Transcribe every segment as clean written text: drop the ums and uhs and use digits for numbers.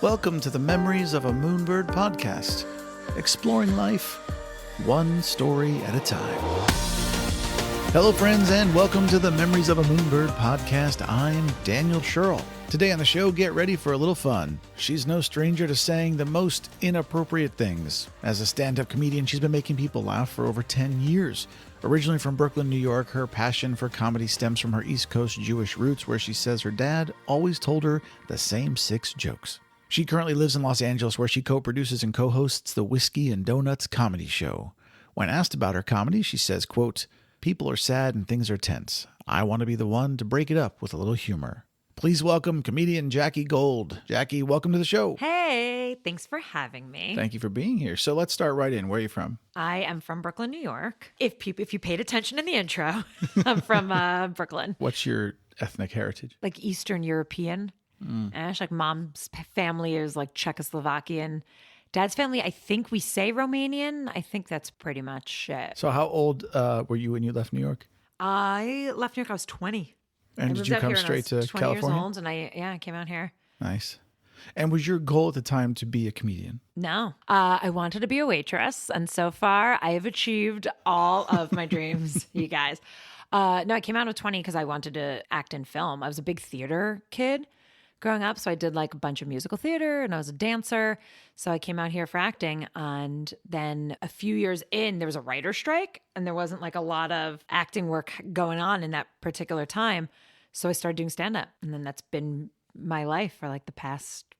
Welcome to the Memories of a Moonbird podcast, exploring life one story at a time. Hello, friends, and welcome to the Memories of a Moonbird podcast. I'm Daniel Sherrill. Today on the show, get ready for a little fun. She's no stranger to saying the most inappropriate things. As a stand-up comedian, she's been making people laugh for over 10 years. Originally from Brooklyn, New York, her passion for comedy stems from her East Coast Jewish roots, where she says her dad always told her the same 6 jokes. She currently lives in Los Angeles, where she co-produces and co-hosts the Whiskey and Donuts comedy show. When asked about her comedy, she says, quote, "People are sad and things are tense. I want to be the one to break it up with a little humor." Please welcome comedian Jackie Gold. Jackie, welcome to the show. Hey, thanks for having me. Thank you for being here. So let's start right in. Where are you from? I am from Brooklyn, New York. If you paid attention in the intro, I'm from Brooklyn. What's your ethnic heritage? Like Eastern European. Like mom's family is like Czechoslovakian. Dad's family, I think we say Romanian. I think that's pretty much it. So how old were you when you left New York? I left New York, I was 20. And did you come straight to 20 California? years old, and I came out here. Nice. And was your goal at the time to be a comedian? No. I wanted to be a waitress, and so far I have achieved all of my dreams, you guys. No, I came out at 20 because I wanted to act in film. I was a big theater kid growing up, so I did like a bunch of musical theater, and I was a dancer. So I came out here for acting, and then a few years in, there was a writer's strike, and there wasn't like a lot of acting work going on in that particular time. So I started doing stand-up, and then that's been my life for like the past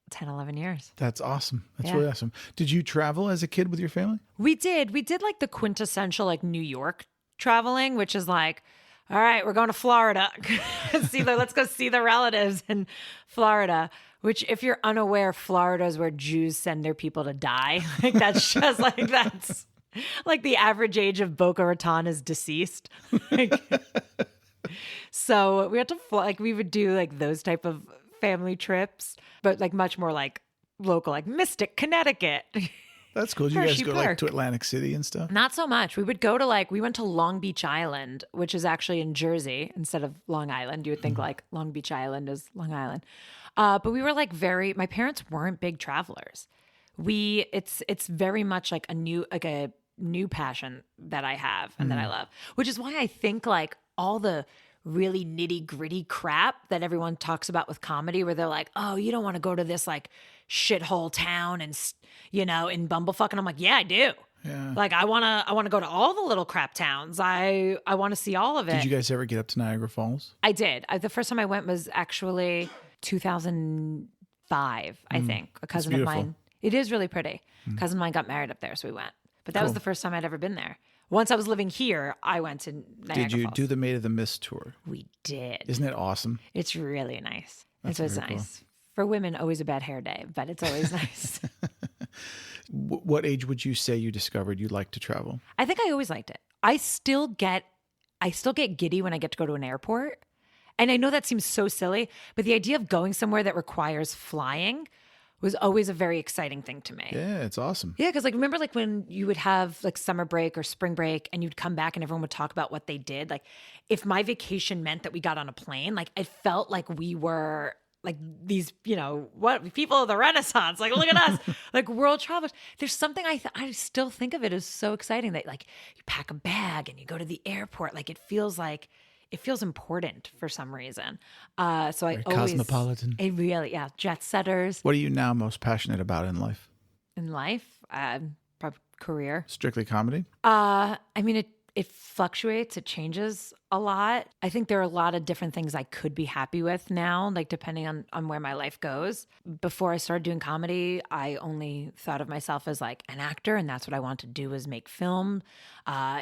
10, 11 years. That's awesome. That's really awesome. Did you travel as a kid with your family? We did like the quintessential like New York traveling, which is like, all right, we're going to Florida. Let's go see the relatives in Florida, which if you're unaware, Florida is where Jews send their people to die. Like that's just like, that's like the average age of Boca Raton is deceased. So we had to fly, like we would do like those type of family trips, but like much more like local, like Mystic, Connecticut. That's cool. Did you guys go like to Atlantic City and stuff? Not so much. We would go to we went to Long Beach Island, which is actually in Jersey instead of Long Island. You would think like Long Beach Island is Long Island. But we were like my parents weren't big travelers. It's very much like a new passion that I have and that I love, which is why I think like all the really nitty gritty crap that everyone talks about with comedy, where they're like, oh, you don't want to go to this like shithole town and, in Bumblefuck. And I'm like, yeah, I do. Yeah. Like I want to go to all the little crap towns. I want to see all of it. Did you guys ever get up to Niagara Falls? I did. The first time I went was actually 2005, I think. A cousin of mine. It is really pretty. A cousin of mine got married up there, so we went. But that was the first time I'd ever been there. Once I was living here, I went to Niagara Did you Falls. do the Maid of the Mist tour? We did. Isn't it awesome? It's really nice. That's It's nice. Cool. For women, always a bad hair day, but it's always nice. What age would you say you discovered you liked to travel? I think I always liked it. I still get giddy when I get to go to an airport. And I know that seems so silly, but the idea of going somewhere that requires flying was always a very exciting thing to me. Yeah, it's awesome. Yeah, because remember when you would have like summer break or spring break and you'd come back and everyone would talk about what they did. Like if my vacation meant that we got on a plane, like it felt like we were like these, what people of the Renaissance, like look at us, like world travelers. There's something I still think of it as so exciting that like you pack a bag and you go to the airport. Like it feels important for some reason. So I always cosmopolitan. It really, jet setters. What are you now most passionate about in life? In life, probably career. Strictly comedy? It fluctuates. It changes a lot. I think there are a lot of different things I could be happy with now, like depending on where my life goes. Before I started doing comedy, I only thought of myself as like an actor, and that's what I want to do is make film.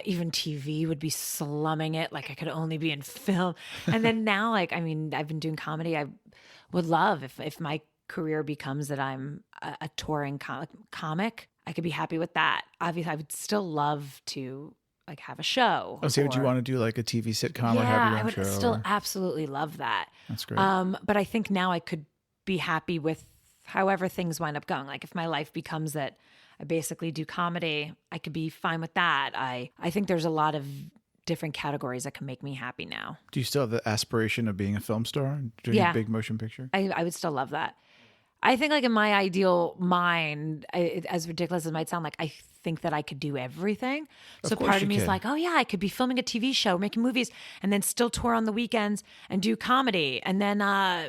Even TV would be slumming it. Like I could only be in film. And then now, I've been doing comedy. I would love if my career becomes that I'm a touring comic, I could be happy with that. Obviously, I would still love to like have a show. Oh, so would you want to do like a TV sitcom or have your own show? I would still absolutely love that. That's great. But I think now I could be happy with however things wind up going. Like if my life becomes that I basically do comedy, I could be fine with that. I think there's a lot of different categories that can make me happy now. Do you still have the aspiration of being a film star and doing a big motion picture? I would still love that. I think like in my ideal mind, as ridiculous as it might sound, like I think that I could do everything. So course part you of me is can. like, oh yeah, I could be filming a TV show, making movies, and then still tour on the weekends and do comedy. And then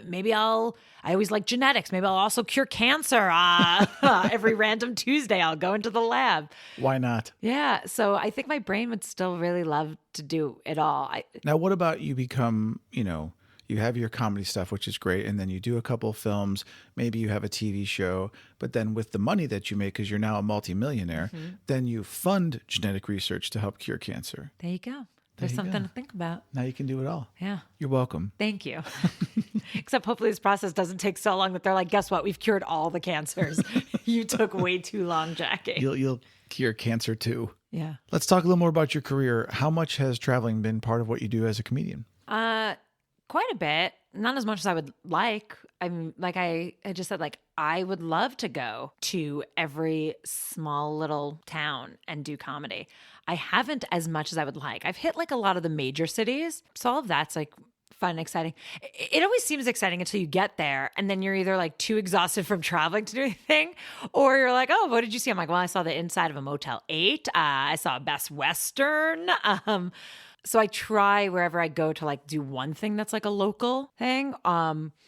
maybe I always like genetics. Maybe I'll also cure cancer. Every random Tuesday, I'll go into the lab. Why not? Yeah. So I think my brain would still really love to do it all. Now, what about you become, you have your comedy stuff, which is great, and then you do a couple of films, maybe you have a TV show, but then with the money that you make, because you're now a multimillionaire, then you fund genetic research to help cure cancer. There you go. There's you something go. to think about. Now you can do it all. Yeah. You're welcome. Thank you. Except hopefully this process doesn't take so long that they're like, guess what? We've cured all the cancers. You took way too long, Jackie. You'll cure cancer too. Yeah. Let's talk a little more about your career. How much has traveling been part of what you do as a comedian? Quite a bit. Not as much as I would like. I'm like I just said, like I would love to go to every small little town and do comedy. I haven't as much as I would like. I've hit like a lot of the major cities. So all of that's like fun and exciting. It always seems exciting until you get there. And then you're either like too exhausted from traveling to do anything, or you're like, oh, what did you see? I'm like, well, I saw the inside of a Motel 8. I saw a Best Western. So I try wherever I go to like do one thing that's like a local thing.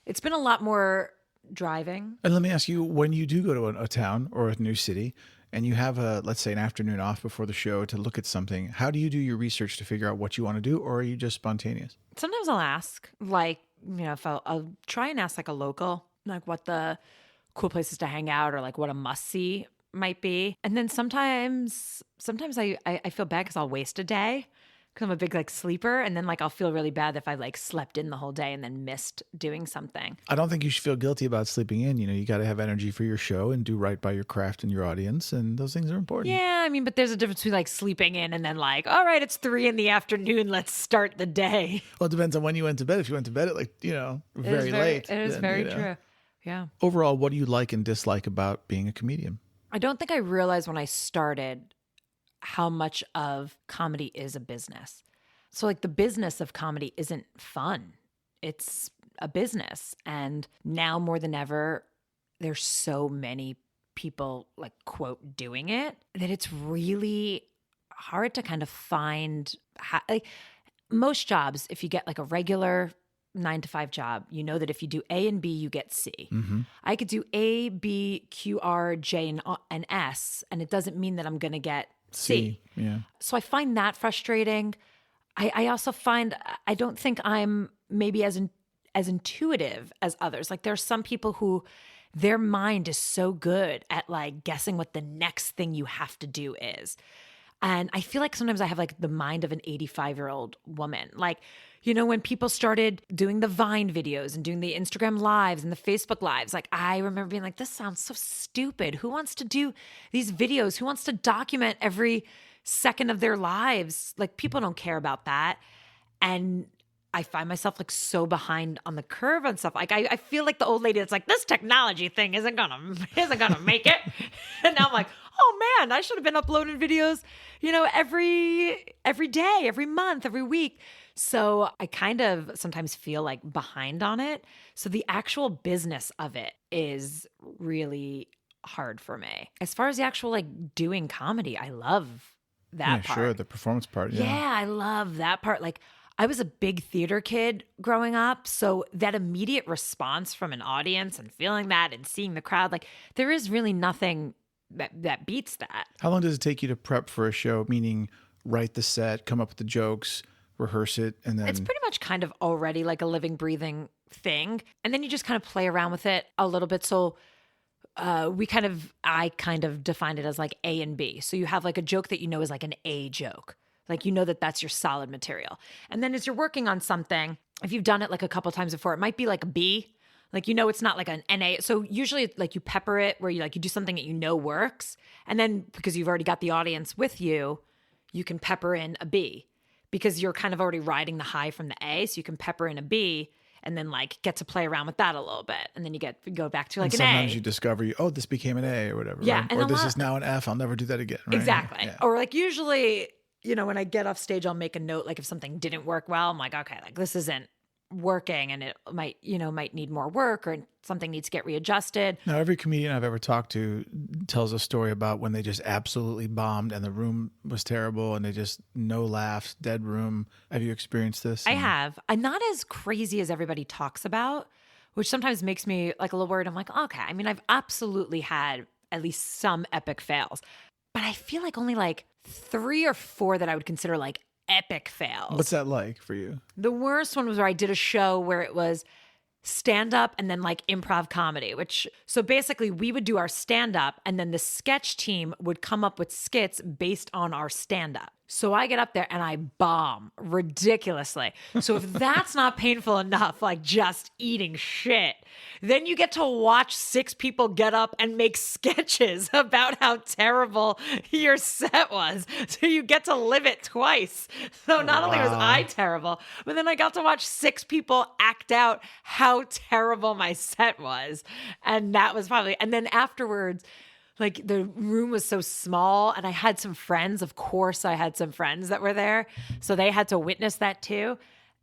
It's been a lot more driving. And let me ask you, when you do go to a town or a new city and you have let's say an afternoon off before the show to look at something, how do you do your research to figure out what you want to do, or are you just spontaneous? Sometimes I'll ask, like, if I'll try and ask like a local, like what the cool places to hang out or like what a must see might be. And then sometimes I feel bad because I'll waste a day. Because I'm a big like sleeper, and then like I'll feel really bad if I like slept in the whole day and then missed doing something. I don't think you should feel guilty about sleeping in. You got to have energy for your show and do right by your craft and your audience, and those things are important. Yeah, I mean, but there's a difference between like sleeping in and then like, all right, it's 3 p.m, let's start the day. Well, it depends on when you went to bed. If you went to bed at like, very late. It is then, very true. Yeah. Overall, what do you like and dislike about being a comedian? I don't think I realized when I started how much of comedy is a business. So like the business of comedy isn't fun. It's a business. And now more than ever, there's so many people like quote doing it that it's really hard to kind of find like most jobs. If you get like a regular 9-to-5 job, you know that if you do A and B, you get C. Mm-hmm. I could do A, B, Q, R, J, and S, and it doesn't mean that I'm going to get C. Yeah. So I find that frustrating. I also find I don't think I'm maybe as intuitive as others. Like there's some people who their mind is so good at like guessing what the next thing you have to do is. And I feel like sometimes I have like the mind of an 85-year-old woman. Like, when people started doing the Vine videos and doing the Instagram lives and the Facebook lives, like I remember being like, this sounds so stupid. Who wants to do these videos? Who wants to document every second of their lives? Like people don't care about that. And I find myself like so behind on the curve on stuff. Like I feel like the old lady that's like, this technology thing isn't gonna make it. And now I'm like, oh man, I should have been uploading videos, every day, every month, every week. So I kind of sometimes feel like behind on it. So the actual business of it is really hard for me. As far as the actual like doing comedy, I love that part. Sure, the performance part. Yeah, I love that part. Like I was a big theater kid growing up. So that immediate response from an audience and feeling that and seeing the crowd, like there is really nothing that beats that. How long does it take you to prep for a show? Meaning write the set, come up with the jokes, rehearse it, and then... It's pretty much kind of already like a living, breathing thing. And then you just kind of play around with it a little bit. So I kind of defined it as like A and B. So you have like a joke that is like an A joke. Like that's your solid material. And then as you're working on something, if you've done it like a couple times before, it might be like a B. Like, it's not like an NA. So usually like you pepper it where you do something that works. And then because you've already got the audience with you, you can pepper in a B because you're kind of already riding the high from the A. So you can pepper in a B and then like get to play around with that a little bit. And then you go back to like and an A. Sometimes you discover, this became an A or whatever. Yeah. Right? Or this is now an F. I'll never do that again. Right? Exactly. Yeah. Or like usually, when I get off stage, I'll make a note. Like if something didn't work well, I'm like, okay, like this isn't working and it might need more work or something needs to get readjusted. Now, every comedian I've ever talked to tells a story about when they just absolutely bombed and the room was terrible and they just no laughs, dead room. Have you experienced this? I have. I'm not as crazy as everybody talks about, which sometimes makes me like a little worried. I'm like, okay, I mean, I've absolutely had at least some epic fails, but I feel like only like 3 or 4 that I would consider like epic fails. What's that like for you? The worst one was where I did a show where it was stand up and then like improv comedy, so basically we would do our stand up and then the sketch team would come up with skits based on our stand up. So I get up there and I bomb ridiculously. So if that's not painful enough, like just eating shit, then you get to watch 6 people get up and make sketches about how terrible your set was. So you get to live it twice. So not only was I terrible, but then I got to watch 6 people act out how terrible my set was. And that was probably, and then afterwards, like the room was so small and I had some friends. Of course, I had some friends that were there. So they had to witness that too.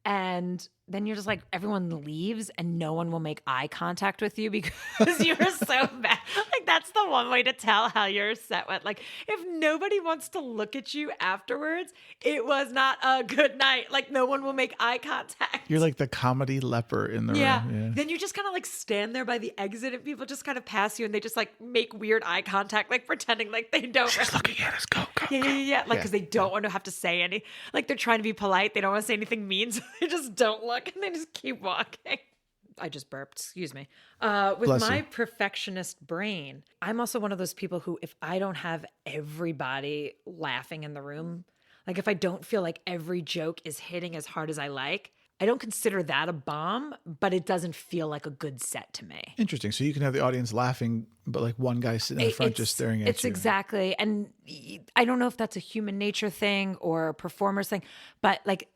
And then you're just like, everyone leaves and no one will make eye contact with you because you were so bad. Like that's the one way to tell how your set went. Like if nobody wants to look at you afterwards, it was not a good night. Like no one will make eye contact. You're like the comedy leper in the room. Yeah. Then you just kind of like stand there by the exit and people just kind of pass you and they just like make weird eye contact, like pretending like they don't. She's looking at us. Go. Yeah. Like, because they don't want to have to say any, like they're trying to be polite. They don't want to say anything mean. So they just don't look and they just keep walking. I just burped, excuse me. With Bless my you. perfectionist brain, I'm also one of those people who, if I don't have everybody laughing in the room, like if I don't feel like every joke is hitting as hard as I like, I don't consider that a bomb, but it doesn't feel like a good set to me. Interesting. So you can have the audience laughing, but like one guy sitting in the front just staring at you. It's exactly. And I don't know if that's a human nature thing or a performer's thing, but like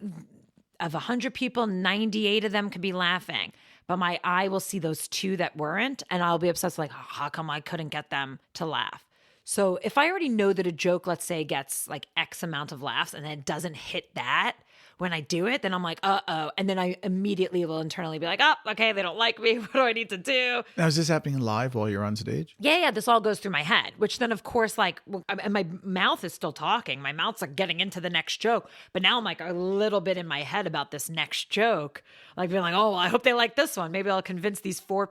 of 100 people, 98 of them could be laughing. But my eye will see those 2 that weren't, and I'll be obsessed like, how come I couldn't get them to laugh? So if I already know that a joke, let's say, gets like X amount of laughs and then it doesn't hit that when I do it, then I'm like, uh-oh. And then I immediately will internally be like, oh, okay, they don't like me. What do I need to do? Now, is this happening live while you're on stage? Yeah. This all goes through my head, which then, of course, like, and my mouth is still talking. My mouth's like getting into the next joke. But now I'm like a little bit in my head about this next joke. Like being like, oh, I hope they like this one. Maybe I'll convince these 4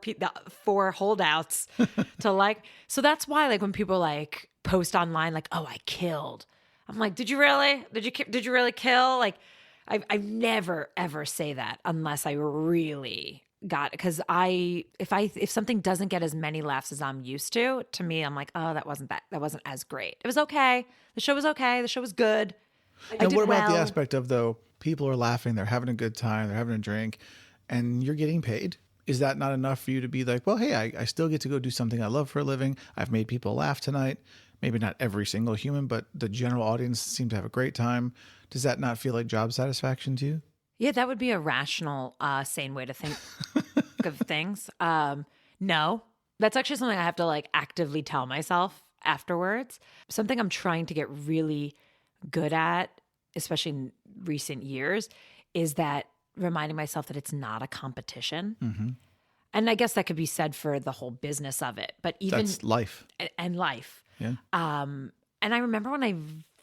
holdouts to like. So that's why, like, when people like post online, like, oh, I killed. I'm like, did you really? Did you really kill? Like, I never ever say that unless I really got it. Because if something doesn't get as many laughs as I'm used to me, I'm like, oh, that wasn't as great. It was okay. The show was okay. The show was good. And what about the aspect of, though, people are laughing, they're having a good time, they're having a drink, and you're getting paid? Is that not enough for you to be like, well, hey, I still get to go do something I love for a living. I've made people laugh tonight. Maybe not every single human, but the general audience seemed to have a great time. Does that not feel like job satisfaction to you? Yeah, that would be a rational, sane way to think of things. No, that's actually something I have to like actively tell myself afterwards. Something I'm trying to get really good at, especially in recent years, is that reminding myself that it's not a competition. Mm-hmm. And I guess that could be said for the whole business of it, but even that's life and life. Yeah. And I remember when I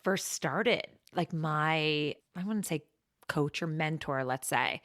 first started, like I wouldn't say coach or mentor, let's say,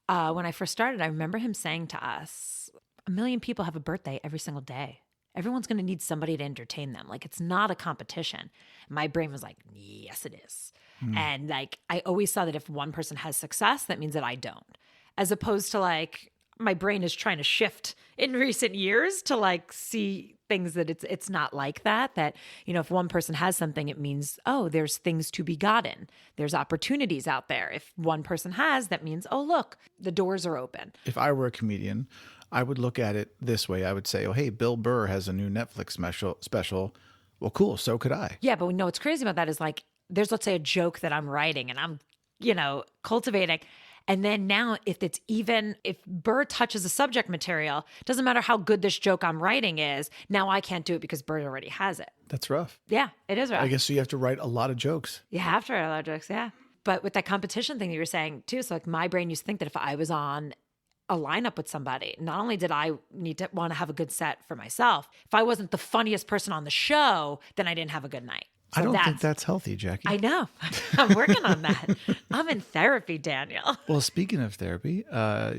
when I first started, I remember him saying to us, 1 million people have a birthday every single day. Everyone's going to need somebody to entertain them. Like, it's not a competition. My brain was like, yes, it is. And like, I always saw that if one person has success, that means that I don't. As opposed to like, my brain is trying to shift in recent years to like see things that it's not like that, you know, if one person has something, it means, oh, there's things to be gotten. There's opportunities out there. If one person has, that means, oh, look, the doors are open. If I were a comedian, I would look at it this way. I would say, oh, hey, Bill Burr has a new Netflix special. Well, cool. So could I. Yeah. But we know what's crazy about that is like, there's, let's say, a joke that I'm writing and I'm, you know, cultivating. And then now if Burr touches the subject material, doesn't matter how good this joke I'm writing is, now I can't do it because Burr already has it. That's rough. Yeah, it is rough. I guess so you have to write a lot of jokes. You have to write a lot of jokes, yeah. But with that competition thing that you were saying too, so like my brain used to think that if I was on a lineup with somebody, not only did I need to want to have a good set for myself, if I wasn't the funniest person on the show, then I didn't have a good night. So I don't think that's healthy, Jackie. I know. I'm working on that. I'm in therapy, Daniel. Well, speaking of therapy,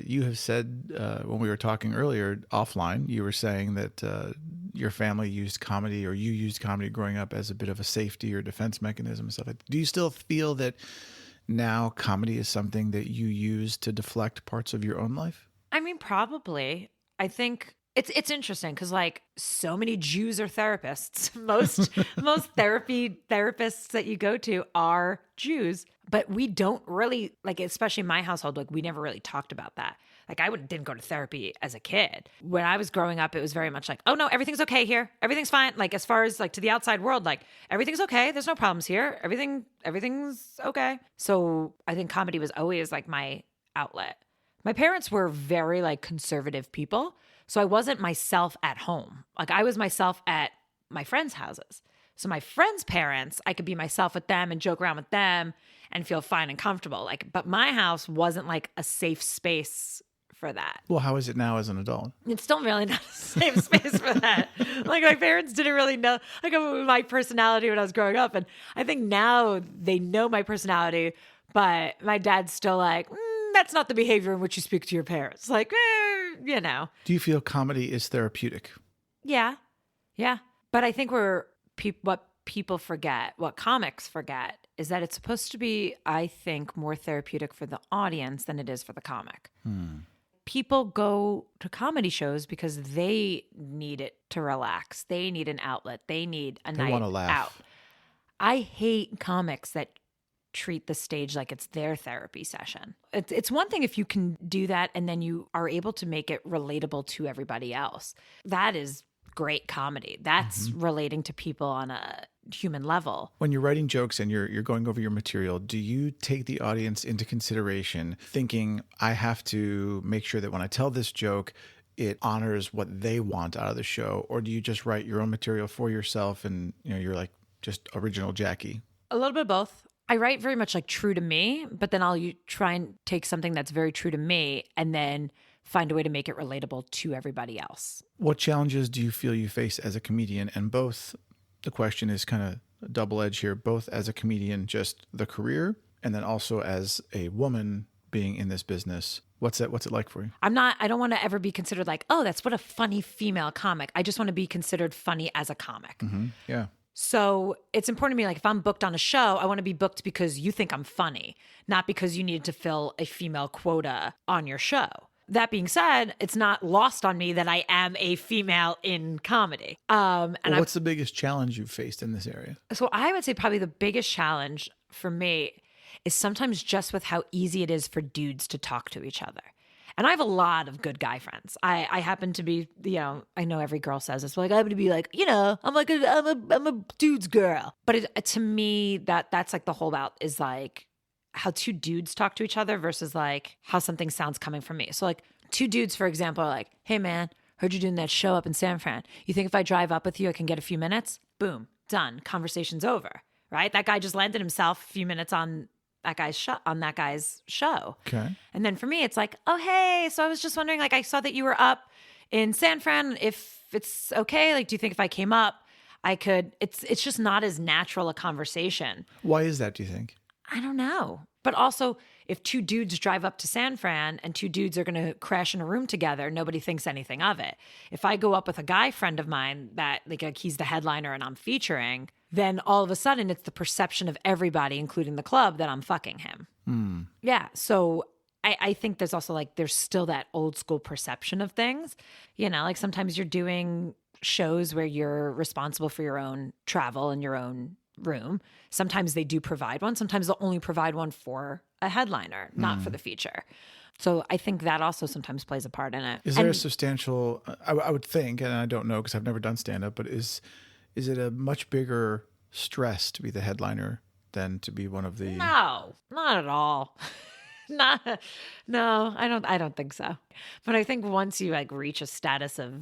you have said when we were talking earlier offline, you were saying that your family used comedy, or you used comedy growing up as a bit of a safety or defense mechanism and stuff like that. Do you still feel that now comedy is something that you use to deflect parts of your own life? I mean, probably. I think it's interesting because like so many Jews are therapists. Most therapy therapists that you go to are Jews, but we don't really, like, especially in my household, like we never really talked about that. Like didn't go to therapy as a kid. When I was growing up, it was very much like, oh no, everything's okay here. Everything's fine. Like as far as like to the outside world, like everything's okay. There's no problems here. Everything's okay. So I think comedy was always like my outlet. My parents were very like conservative people. So I wasn't myself at home. Like I was myself at my friends' houses. So my friends' parents, I could be myself with them and joke around with them and feel fine and comfortable. Like, but my house wasn't like a safe space for that. Well, how is it now as an adult? It's still really not a safe space for that. Like my parents didn't really know like my personality when I was growing up. And I think now they know my personality, but my dad's still like, that's not the behavior in which you speak to your parents. Like, you know. Do you feel comedy is therapeutic? Yeah. Yeah. But I think what people forget, what comics forget, is that it's supposed to be, I think, more therapeutic for the audience than it is for the comic. People go to comedy shows because they need it to relax. They need an outlet. They need a night want to laugh. out. I hate comics that treat the stage like it's their therapy session. It's one thing if you can do that and then you are able to make it relatable to everybody else. That is great comedy. That's relating to people on a human level. When you're writing jokes and you're going over your material, do you take the audience into consideration, thinking, I have to make sure that when I tell this joke, it honors what they want out of the show? Or do you just write your own material for yourself and you're like just original Jackie? A little bit of both. I write very much like true to me, but then I'll try and take something that's very true to me and then find a way to make it relatable to everybody else. What challenges do you feel you face as a comedian? And both, the question is kind of a double edge here, both as a comedian, just the career, and then also as a woman being in this business. What's it like for you? I don't want to ever be considered like, oh, that's what a funny female comic. I just want to be considered funny as a comic. Mm-hmm. Yeah. So it's important to me, like if I'm booked on a show, I want to be booked because you think I'm funny, not because you need to fill a female quota on your show. That being said, it's not lost on me that I am a female in comedy. What's the biggest challenge you've faced in this area? So I would say probably the biggest challenge for me is sometimes just with how easy it is for dudes to talk to each other. And I have a lot of good guy friends. I happen to be, I know every girl says this, but like I happen to be like, I'm a dude's girl. But to me, that's like the whole about is like how two dudes talk to each other versus like how something sounds coming from me. So like two dudes, for example, are like, hey man, heard you doing that show up in San Fran. You think if I drive up with you, I can get a few minutes? Boom, done. Conversation's over, right? That guy just landed himself a few minutes on that guy's show. Okay. And then for me, it's like, oh, hey, so I was just wondering, like, I saw that you were up in San Fran. If it's okay, like, do you think if I came up, I could, it's just not as natural a conversation. Why is that, do you think? I don't know. But also, if two dudes drive up to San Fran and two dudes are going to crash in a room together, nobody thinks anything of it. If I go up with a guy friend of mine that like he's the headliner and I'm featuring, then all of a sudden it's the perception of everybody, including the club, that I'm fucking him. Yeah. So I think there's also like, there's still that old school perception of things. Like sometimes you're doing shows where you're responsible for your own travel and your own room. Sometimes they do provide one. Sometimes they'll only provide one for a headliner, not for the feature. So I think that also sometimes plays a part in it. Is there a substantial, I would think, and I don't know because I've never done stand-up, but is it a much bigger stress to be the headliner than to be one of the... No, not at all. No, I don't think so. But I think once you like reach a status of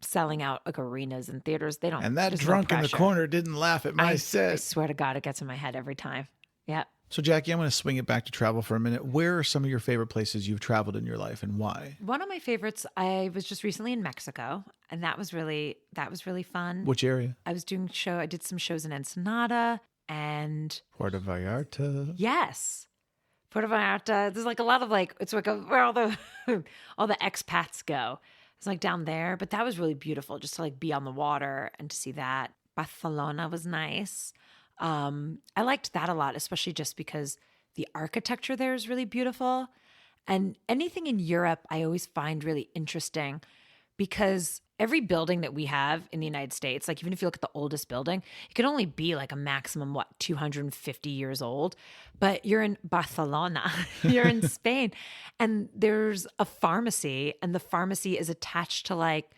selling out like arenas and theaters, they don't... And that drunk in the corner didn't laugh at my set. I swear to God, it gets in my head every time. Yeah. So, Jackie, I'm going to swing it back to travel for a minute. Where are some of your favorite places you've traveled in your life and why? One of my favorites, I was just recently in Mexico, and that was really fun. Which area? I did some shows in Ensenada and Puerto Vallarta. yes. Puerto Vallarta. There's like a lot of like it's like where all the all the expats go. It's like down there, but that was really beautiful just to like be on the water and to see that. Barcelona was nice. I liked that a lot, especially just because the architecture there is really beautiful. And anything in Europe, I always find really interesting because every building that we have in the United States, like even if you look at the oldest building, it could only be like a maximum, 250 years old. But you're in Barcelona, you're in Spain, and there's a pharmacy, and the pharmacy is attached to like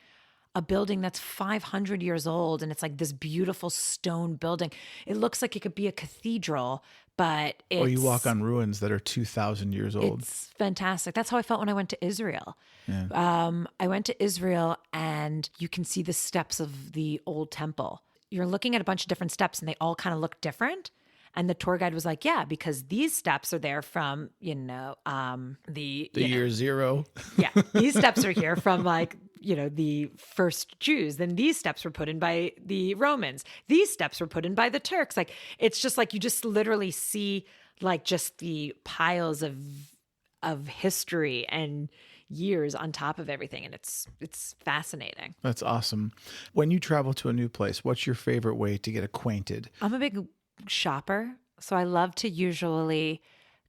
a building that's 500 years old, and it's like this beautiful stone building. It looks like it could be a cathedral, but it's... Or you walk on ruins that are 2,000 years old. It's fantastic. That's how I felt when I went to Israel. Yeah. I went to Israel, and you can see the steps of the old temple. You're looking at a bunch of different steps, and they all kind of look different. And the tour guide was like, yeah, because these steps are there from, the year zero. Yeah. These steps are here from like, the first Jews. Then these steps were put in by the Romans. These steps were put in by the Turks. Like, it's just like, you just literally see like just the piles of history and years on top of everything. And it's fascinating. That's awesome. When you travel to a new place, what's your favorite way to get acquainted? I'm a big shopper, so I love to usually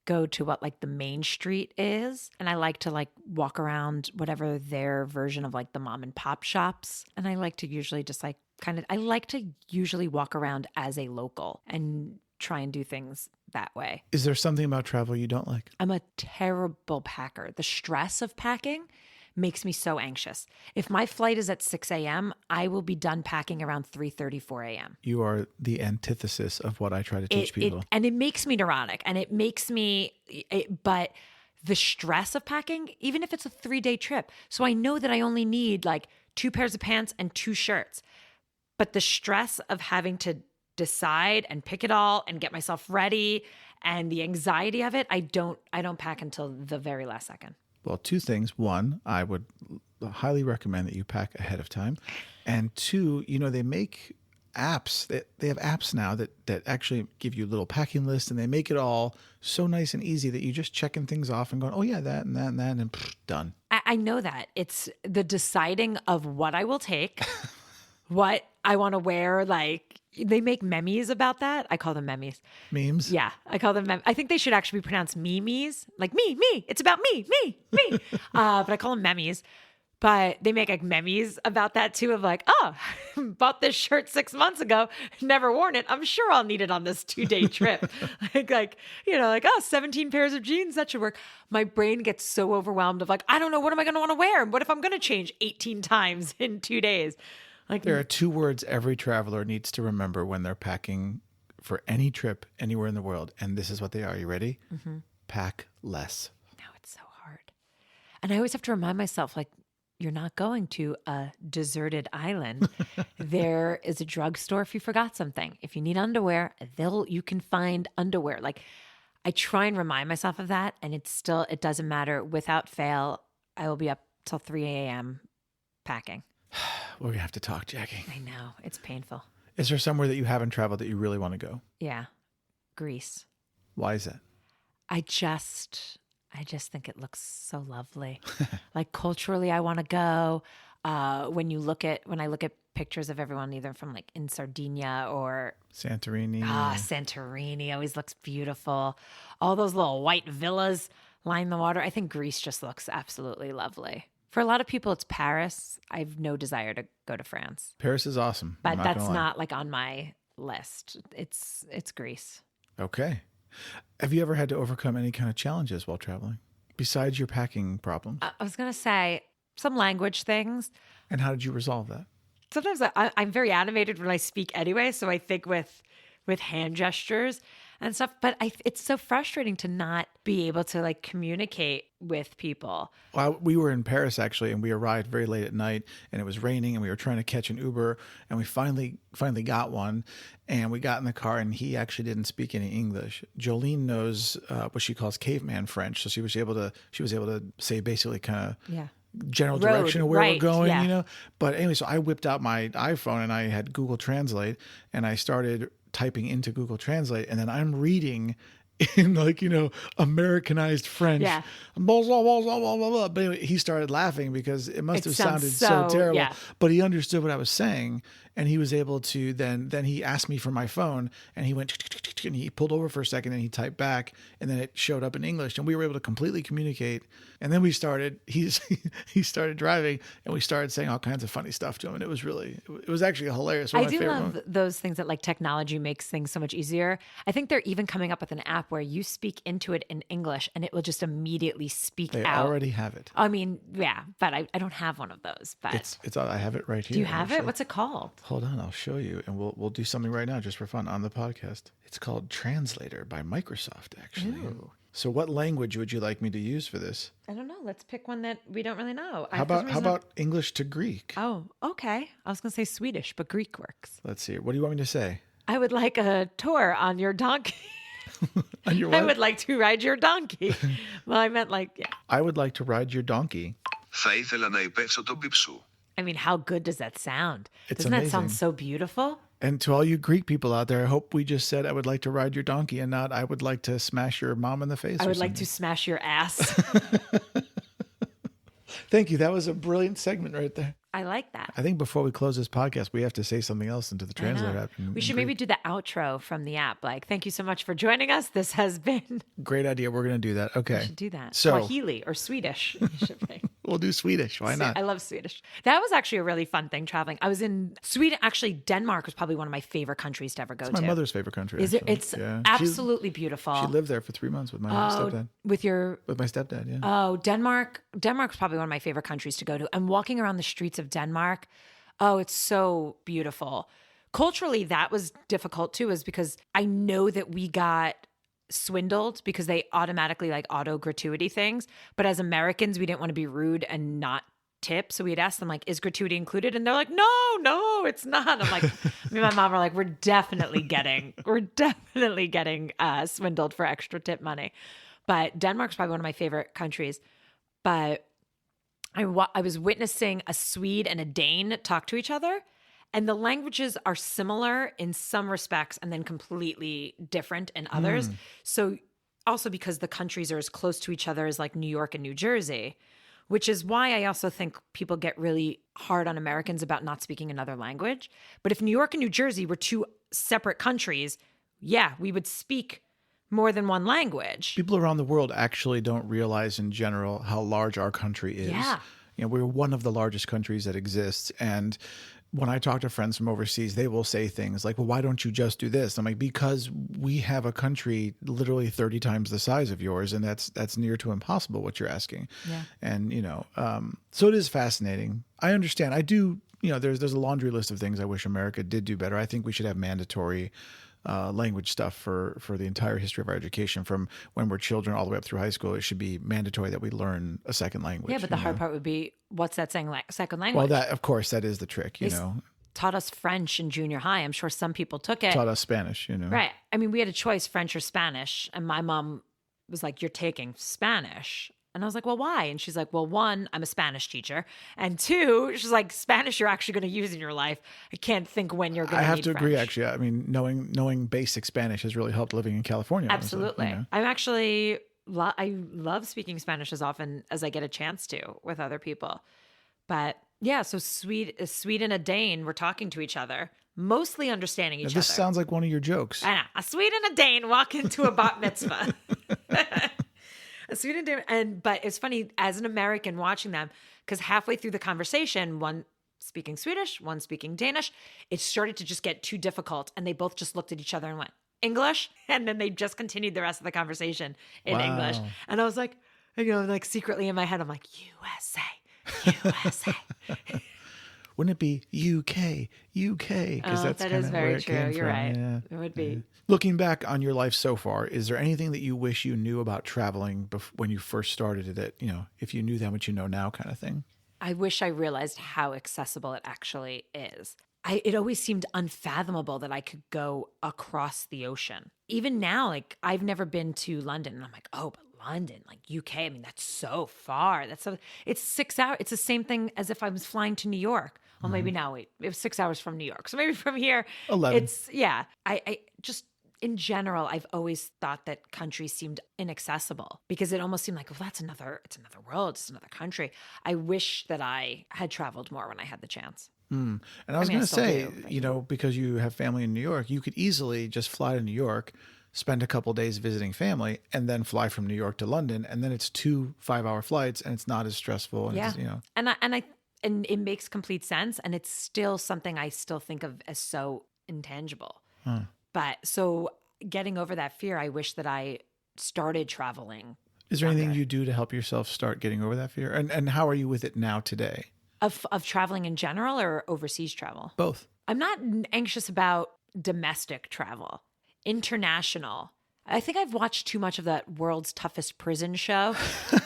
go to what like the main street is, and I like to like walk around whatever their version of like the mom and pop shops, and I like to usually just like I like to usually walk around as a local and try and do things that way. Is there something about travel you don't like? I'm a terrible packer. The stress of packing makes me so anxious. If my flight is at 6 a.m., I will be done packing around 3:30, 4 a.m. You are the antithesis of what I try to teach people. And it makes me neurotic, and it makes me, but the stress of packing, even if it's a 3-day trip, so I know that I only need like 2 pairs of pants and 2 shirts, but the stress of having to decide and pick it all and get myself ready and the anxiety of it, I don't pack until the very last second. Well, 2 things. 1, I would highly recommend that you pack ahead of time. And 2, they make apps. They have apps now that actually give you little packing lists, and they make it all so nice and easy that you just checking things off and going, oh yeah, that and that and that, and done. I know that. It's the deciding of what I will take, what I want to wear. Like, they make memes about that. I call them memes. Memes? Yeah, I call them memes. I think they should actually be pronounced memes. Like me. It's about me. But I call them memes. But they make like memes about that too, of like, oh, bought this shirt 6 months ago, never worn it. I'm sure I'll need it on this 2-day trip. like, 17 pairs of jeans, that should work. My brain gets so overwhelmed of like, I don't know, what am I going to want to wear? What if I'm going to change 18 times in 2 days? Like, there are 2 words every traveler needs to remember when they're packing for any trip anywhere in the world. And this is what they are. You ready? Mm-hmm. Pack less. No, it's so hard. And I always have to remind myself, like, you're not going to a deserted island. There is a drugstore if you forgot something. If you need underwear, you can find underwear. Like, I try and remind myself of that, and it doesn't matter. Without fail, I will be up till 3 a.m. packing. We're going to have to talk, Jackie. I know. It's painful. Is there somewhere that you haven't traveled that you really want to go? Yeah. Greece. Why is that? I just think it looks so lovely. Like, culturally, I want to go. When I look at pictures of everyone, either from like in Sardinia or Santorini. Santorini always looks beautiful. All those little white villas line the water. I think Greece just looks absolutely lovely. For a lot of people, it's Paris. I have no desire to go to France. Paris is awesome. But that's not like on my list. It's Greece. Okay. Have you ever had to overcome any kind of challenges while traveling besides your packing problems? I was going to say some language things. And how did you resolve that? Sometimes I'm very animated when I speak anyway. So I think with hand gestures, and stuff. But it's so frustrating to not be able to like communicate with people. Well, we were in Paris actually, and we arrived very late at night, and it was raining, and we were trying to catch an Uber, and we finally got one, and we got in the car, and he actually didn't speak any English. Jolene knows what she calls caveman French, so she was able to say basically kind of general direction of where we're going, you know. But anyway, so I whipped out my iPhone and I had Google Translate, and I started typing into Google Translate, and then I'm reading in like, you know, Americanized French. Yeah. Blah, blah, blah, blah, blah, blah. But anyway, he started laughing because it must have sounded so terrible. yeah. But he understood what I was saying, and he was able to then he asked me for my phone, and he went and he pulled over for a second, and he typed back, and then it showed up in English, and we were able to completely communicate. And then he started driving, and we started saying all kinds of funny stuff to him, and it was actually hilarious. I do love those things that like technology makes things so much easier. I think they're even coming up with an app where you speak into it in English and it will just immediately speak out. They already have it. I mean, yeah, but I don't have one of those. But it's I have it right here. Do you have actually. it? What's it called? Hold on, I'll show you, and we'll do something right now just for fun on the podcast. It's called Translator by Microsoft, actually. Ooh. So what language would you like me to use for this? I don't know. Let's pick one that we don't really know. How about English to Greek? Oh, okay. I was going to say Swedish, but Greek works. Let's see. What do you want me to say? I would like a tour on your donkey. On your what? I would like to ride your donkey. Well, I meant like, yeah. I would like to ride your donkey. Θα ήθελα να υπέξω τον πιψού. I mean, how good does that sound? Doesn't amazing. that sound so beautiful? And to all you Greek people out there, I hope we just said I would like to ride your donkey and not I would like to smash your mom in the face. I would like to smash your ass. Thank you. That was a brilliant segment right there. I like that. I think before we close this podcast, we have to say something else into the translator app. We should maybe do the outro from the app. Like, thank you so much for joining us. This has been... Great idea. We're going to do that. Okay. We should do that. So, Swahili or Swedish. You should pick. We'll do Swedish. Why not? I love Swedish. That was actually a really fun thing traveling. I was in Sweden. Actually, Denmark was probably one of my favorite countries to ever go to. It's my mother's favorite country. Is it? It's absolutely beautiful. She lived there for 3 months with my stepdad. With my stepdad, yeah. Oh, Denmark. Denmark's probably one of my favorite countries to go to. And walking around the streets of Denmark, oh, it's so beautiful. Culturally, that was difficult too, is because I know that we got swindled because they automatically like auto gratuity things. But as Americans, we didn't want to be rude and not tip. So we'd ask them like, is gratuity included? And they're like, no, it's not. I'm like, me and my mom are like, we're definitely getting swindled for extra tip money. But Denmark's probably one of my favorite countries. But I was witnessing a Swede and a Dane talk to each other, and the languages are similar in some respects and then completely different in others. So also because the countries are as close to each other as like New York and New Jersey, which is why I also think people get really hard on Americans about not speaking another language. But if New York and New Jersey were two separate countries, yeah, we would speak more than one language. People around the world actually don't realize in general how large our country is. Yeah. You know, we're one of the largest countries that exists. And when I talk to friends from overseas, they will say things like, well, why don't you just do this? I'm like, because we have a country literally 30 times the size of yours, and that's near to impossible what you're asking. Yeah. And, you know, so it is fascinating. I understand. I do, you know, there's a laundry list of things I wish America did do better. I think we should have mandatory language stuff for the entire history of our education, from when we're children all the way up through high school. It should be mandatory that we learn a second language. Yeah, but the hard part would be, what's that saying, like second language? Well, of course, that is the trick, you know. Taught us French in junior high. I'm sure some people took it. Taught us Spanish, you know. Right. I mean, we had a choice, French or Spanish. And my mom was like, you're taking Spanish. And I was like, well, why? And she's like, well, one, I'm a Spanish teacher. And two, she's like, Spanish you're actually going to use in your life. I can't think when you're going to need I have to agree, French. actually. I mean, knowing basic Spanish has really helped living in California. Absolutely. You know? I'm actually, I love speaking Spanish as often as I get a chance to with other people. But yeah, so a Swede and a Dane were talking to each other, mostly understanding each other. This sounds like one of your jokes. I know. A Swede and a Dane walk into a bat mitzvah. A Swede and Dane, but it's funny as an American watching them, because halfway through the conversation, one speaking Swedish, one speaking Danish, it started to just get too difficult, and they both just looked at each other and went, English? And then they just continued the rest of the conversation in English. And I was like, you know, like secretly in my head, I'm like, USA. Wouldn't it be UK, UK? Because that's that kind is of very where it true. came You're from. right. Yeah. It would be. Looking back on your life so far, is there anything that you wish you knew about traveling when you first started it? That, if you knew that what you know now, kind of thing. I wish I realized how accessible it actually is. It always seemed unfathomable that I could go across the ocean. Even now, like I've never been to London, and I'm like, oh, but London, like UK, I mean, that's so far. It's 6 hours. It's the same thing as if I was flying to New York. Well, maybe now, wait, it was 6 hours from New York. So maybe from here, 11. I just, in general, I've always thought that countries seemed inaccessible because it almost seemed like, well, it's another world, it's another country. I wish that I had traveled more when I had the chance. And I was going I to still say, do, but- because you have family in New York, you could easily just fly to New York, spend a couple days visiting family, and then fly from New York to London. And then it's 2 5-hour flights, and it's not as stressful. And Yeah. it's, And it makes complete sense. And it's still something I still think of as so intangible. But so getting over that fear, I wish that I started traveling. Is there anything you do to help yourself start getting over that fear? And how are you with it now today? Of traveling in general or overseas travel? Both. I'm not anxious about domestic travel. International. I think I've watched too much of that World's Toughest Prison show.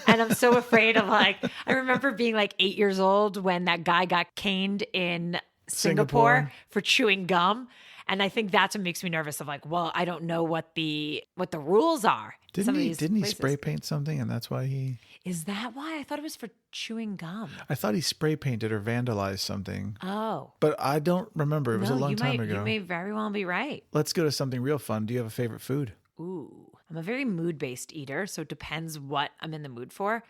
And I'm so afraid of I remember being like 8 years old when that guy got caned in Singapore for chewing gum. And I think that's what makes me nervous of well, I don't know what the rules are. Didn't he spray paint something, and that's why he... Is that why? I thought it was for chewing gum. I thought he spray painted or vandalized something. Oh. But I don't remember. It was a long time ago. You may very well be right. Let's go to something real fun. Do you have a favorite food? Ooh. I'm a very mood-based eater, so it depends what I'm in the mood for.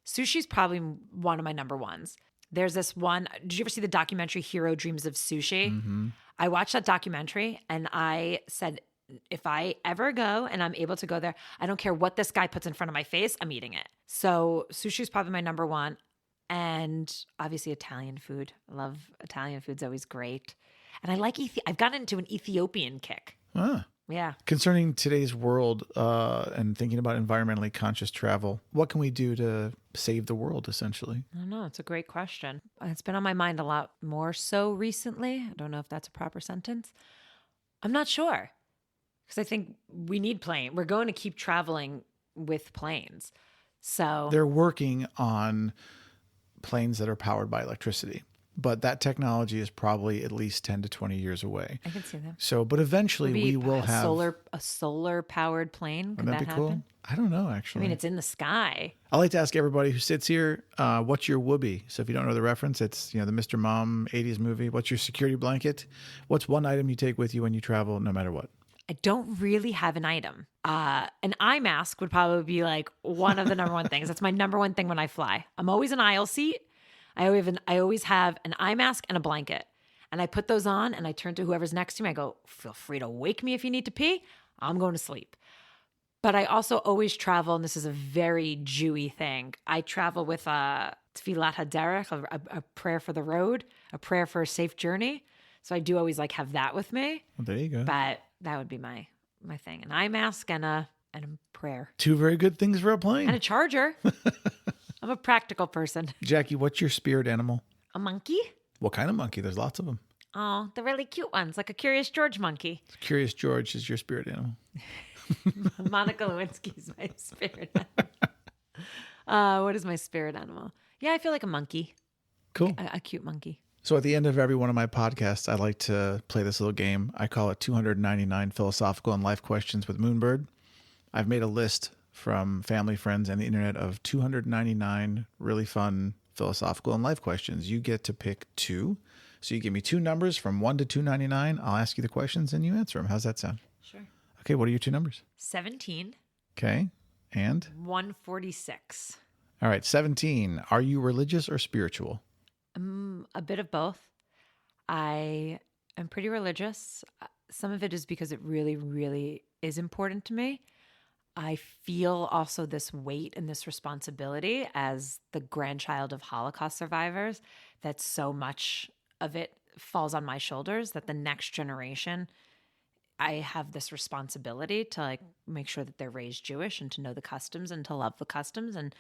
Sushi's probably one of my number ones. There's this one. Did you ever see the documentary Hero Dreams of Sushi? Mm-hmm. I watched that documentary and I said, if I ever go and I'm able to go there, I don't care what this guy puts in front of my face, I'm eating it. So sushi is probably my number one. And obviously Italian food. I love Italian food. It's always great. And I like, I've gotten into an Ethiopian kick. Ah. Yeah. Concerning today's world and thinking about environmentally conscious travel, what can we do to save the world, essentially? I don't know. It's a great question. It's been on my mind a lot more so recently. I don't know if that's a proper sentence. I'm not sure. Because I think we need plane. We're going to keep traveling with planes. So they're working on planes that are powered by electricity. But that technology is probably at least 10 to 20 years away. I can see that. So, but eventually we will have a solar powered plane. Could Wouldn't that be happen? cool? I don't know, actually. I mean, it's in the sky. I like to ask everybody who sits here, what's your whoopee? So if you don't know the reference, it's the Mr. Mom 80s movie. What's your security blanket? What's one item you take with you when you travel, no matter what? I don't really have an item. An eye mask would probably be one of the number one things. That's my number one thing when I fly. I'm always an aisle seat. I always have an eye mask and a blanket. And I put those on and I turn to whoever's next to me. I go, feel free to wake me if you need to pee. I'm going to sleep. But I also always travel, and this is a very Jewy thing. I travel with a tfilat haderech, a prayer for the road, a prayer for a safe journey. So I do always have that with me. Well, there you go. But that would be my thing. An eye mask and a prayer. Two very good things for a plane. And a charger. I'm a practical person. Jackie, what's your spirit animal? A monkey? What kind of monkey? There's lots of them. Oh, the really cute ones, like a Curious George monkey. Curious George is your spirit animal. Monica Lewinsky's my spirit animal. What is my spirit animal? Yeah, I feel like a monkey. Cool. A cute monkey. So at the end of every one of my podcasts, I like to play this little game. I call it 299 Philosophical and Life Questions with Moonbird. I've made a list from family, friends, and the internet of 299 really fun philosophical and life questions. You get to pick two. So you give me two numbers from 1 to 299. I'll ask you the questions and you answer them. How's that sound? Sure. Okay, what are your two numbers? 17. Okay, and? 146. All right, 17. Are you religious or spiritual? A bit of both. I am pretty religious. Some of it is because it really, really is important to me. I feel also this weight and this responsibility as the grandchild of Holocaust survivors, that so much of it falls on my shoulders, that the next generation, I have this responsibility to make sure that they're raised Jewish and to know the customs and to love the customs and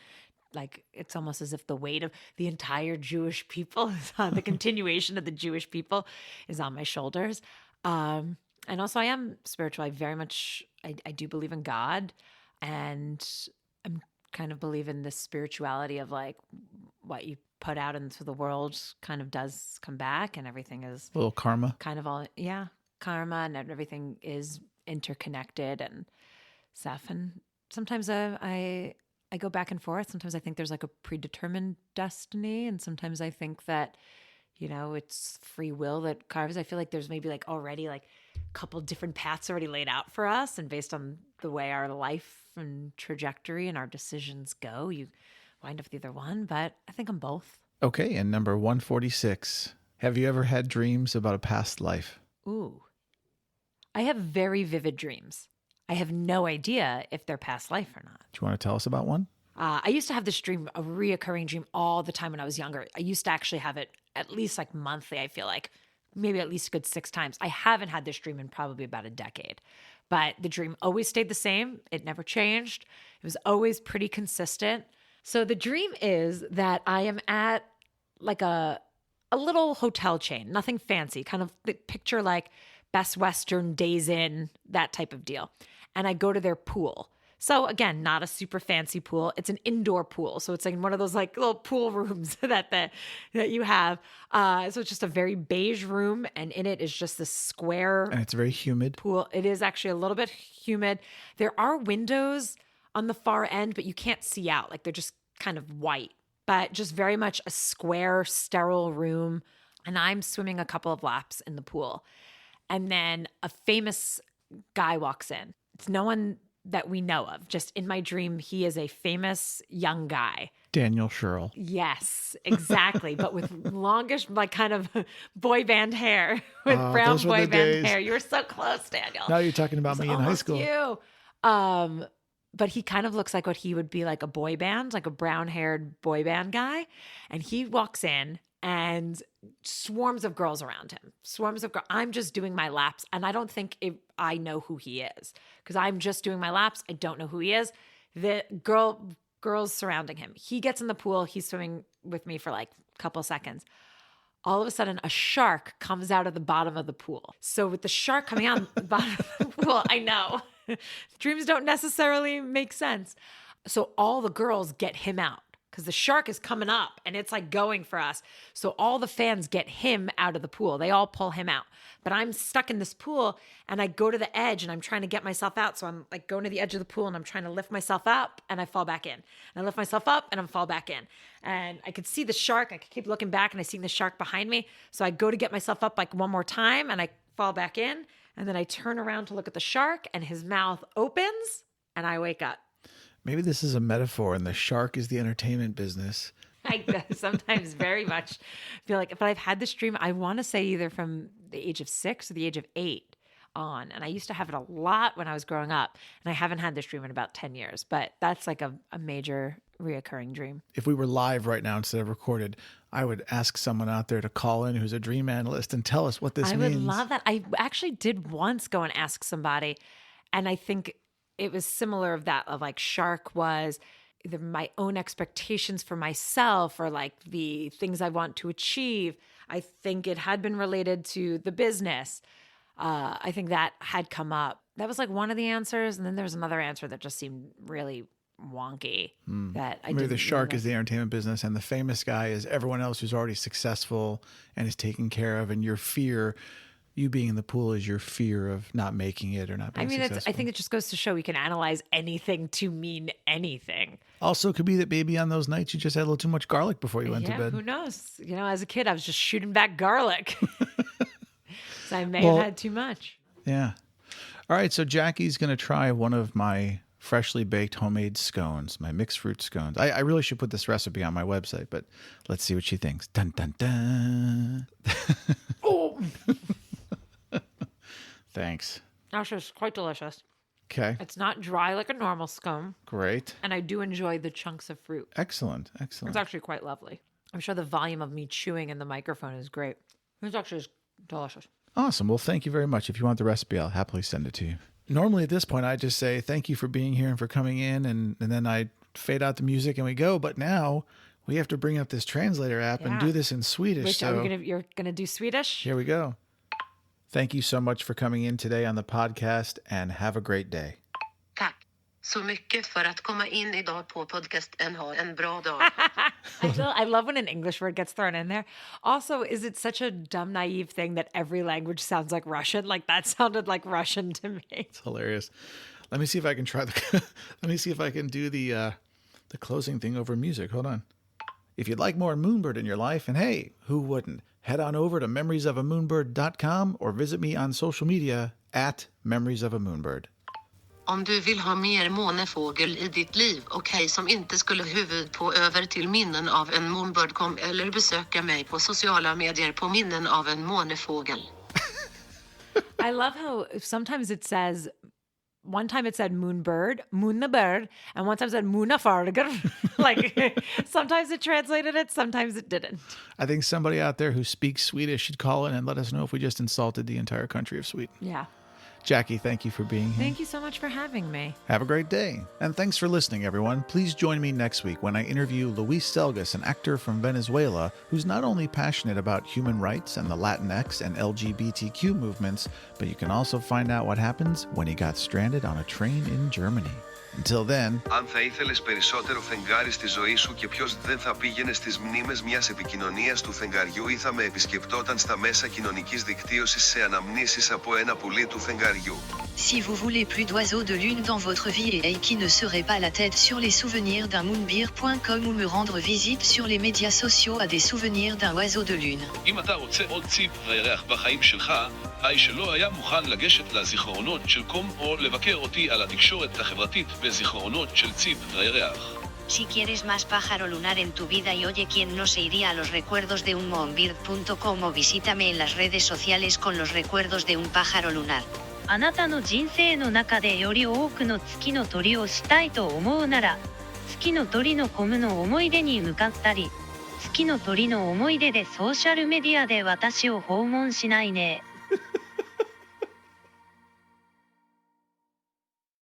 like it's almost as if the weight of the entire Jewish people is on the continuation of the Jewish people is on my shoulders. And also I am spiritual. I very much, I do believe in God, and I'm kind of believe in this spirituality of like what you put out into the world kind of does come back, and everything is A little karma. kind of all, yeah, karma, and everything is interconnected and stuff. And sometimes I go back and forth. Sometimes I think there's like a predetermined destiny, and sometimes I think that, you know, it's free will that carves. I feel like there's maybe like already like a couple different paths already laid out for us, and based on the way our life and trajectory and our decisions go, you wind up with either one, but I think I'm both. Okay, and number 146. Have you ever had dreams about a past life? Ooh. I have very vivid dreams. I have no idea if they're past life or not. Do you want to tell us about one? I used to have this dream, a reoccurring dream all the time when I was younger. I used to actually have it at least like monthly, I feel like. Maybe at least a good 6 times. I haven't had this dream in probably about a decade. But the dream always stayed the same. It never changed. It was always pretty consistent. So the dream is that I am at like a little hotel chain, nothing fancy, kind of picture like Best Western, Days Inn, that type of deal. And I go to their pool. So again, not a super fancy pool. It's an indoor pool. So it's like one of those like little pool rooms that you have. So it's just a very beige room, and in it is just this square. And it's very humid. Pool. It is actually a little bit humid. There are windows on the far end, but you can't see out. Like they're just kind of white, but just very much a square, sterile room. And I'm swimming a couple of laps in the pool. And then a famous guy walks in. It's no one that we know of. Just in my dream, he is a famous young guy. Daniel Sherrill. Yes, exactly. But with longish, like kind of boy band hair, with brown those were boy the band days. hair. You were so close, Daniel. Now you're talking about me in high Almost school. You. But he kind of looks like what he would be like a boy band, like a brown-haired boy band guy. And he walks in, and swarms of girls around him. Swarms of girls. I'm just doing my laps, and I don't think I know who he is, because I'm just doing my laps. I don't know who he is. The girls surrounding him. He gets in the pool. He's swimming with me for like a couple seconds. All of a sudden, a shark comes out of the bottom of the pool. So with the shark coming out the bottom of the pool, I know. Dreams don't necessarily make sense. So all the girls get him out, because the shark is coming up and it's like going for us. So all the fans get him out of the pool. They all pull him out. But I'm stuck in this pool, and I go to the edge, and I'm trying to get myself out. So I'm like going to the edge of the pool, and I'm trying to lift myself up, and I fall back in. And I lift myself up, and I fall back in. And I could see the shark. I could keep looking back, and I see the shark behind me. So I go to get myself up like one more time, and I fall back in. And then I turn around to look at the shark, and his mouth opens, and I wake up. Maybe this is a metaphor, and the shark is the entertainment business. I sometimes very much feel like, but I've had this dream, I want to say either from the age of 6 or the age of 8 on. And I used to have it a lot when I was growing up, and I haven't had this dream in about 10 years, but that's like a major reoccurring dream. If we were live right now instead of recorded, I would ask someone out there to call in who's a dream analyst and tell us what this means. I would love that. I actually did once go and ask somebody, and I think it was similar of that, of like shark was either my own expectations for myself or like the things I want to achieve. I think it had been related to the business. I think that had come up. That was like one of the answers. And then there was another answer that just seemed really wonky. That I Maybe the didn't shark know. is the entertainment business, and the famous guy is everyone else who's already successful and is taken care of. And your fear, you being in the pool, is your fear of not making it or not being successful. I think it just goes to show we can analyze anything to mean anything. Also, it could be that maybe on those nights you just had a little too much garlic before you went to bed. Who knows? You know, as a kid, I was just shooting back garlic. So I may have had too much. Yeah. All right. So Jackie's going to try one of my freshly baked homemade scones, my mixed fruit scones. I really should put this recipe on my website, but let's see what she thinks. Dun, dun, dun. Oh, Thanks. actually, it's quite delicious. Okay. It's not dry like a normal scone, Great. and I do enjoy the chunks of fruit. Excellent. Excellent. It's actually quite lovely. I'm sure the volume of me chewing in the microphone is great. It's actually delicious. Awesome. Well, thank you very much. If you want the recipe, I'll happily send it to you. Normally at this point, I just say thank you for being here and for coming in, and then I fade out the music and we go. But now we have to bring up this translator app and do this in Swedish. Which so you're gonna do Swedish? Here we go. Thank you so much for coming in today on the podcast and have a great day. Tack så mycket för att komma in idag på podcasten. Ha en bra dag. I love when an English word gets thrown in there. Also, is it such a dumb, naive thing that every language sounds like Russian? Like that sounded like Russian to me. It's hilarious. Let me see if I can try let me see if I can do the closing thing over music. Hold on. If you'd like more Moonbird in your life, and hey, who wouldn't? Head on over to memoriesofamoonbird.com or visit me on social media at memoriesofamoonbird. Om du vill ha mer månefågel i ditt liv och hej som inte skulle huvud på över till minnen av en Moonbird, kom eller besöka mig på sociala medier på minnen av en månefågel. I love how sometimes it says, one time it said Moonbird, Moonbird, and one time it said Moonafarger. Like sometimes it translated it, sometimes it didn't. I think somebody out there who speaks Swedish should call in and let us know if we just insulted the entire country of Sweden. Yeah. Jackie, thank you for being here. Thank you so much for having me. Have a great day. And thanks for listening, everyone. Please join me next week when I interview Luis Selgas, an actor from Venezuela who's not only passionate about human rights and the Latinx and LGBTQ movements, but you can also find out what happens when he got stranded on a train in Germany. Until then, Αν θα ήθελες περισσότερο φεγγάρι στη ζωή σου και ποιος δεν θα πήγαινε στις μνήμες μιας επικοινωνίας του φεγγαριού ή θα με επισκεπτόταν στα μέσα κοινωνικής δικτύωσης σε αναμνήσεις από ένα πουλί του φεγγαριού. Si vous voulez plus d'oiseaux de lune dans votre vie et qui ne serait pas la tête sur les souvenirs d'un moonbeer.com ou me rendre visite sur les médias sociaux à des souvenirs d'un oiseau de lune. אם אתה רוצה עוד ציפ וירח בחיים שלך, היי שלא היה mukhan לגשת לזיכרונות של קום או לבקר אותי על התקשורת החברתית בזיכרונות של ציפ וירח. Si quieres más pájaro lunar en tu vida y oye quién no se iría a los recuerdos de un moonbird.com o visítame en las redes sociales con los recuerdos de un pájaro lunar. あなたの人生の中でより多くの月の鳥をしたいと思うなら、月の鳥のコムの思い出に向かったり、月の鳥の思い出でソーシャルメディアで私を訪問しないね。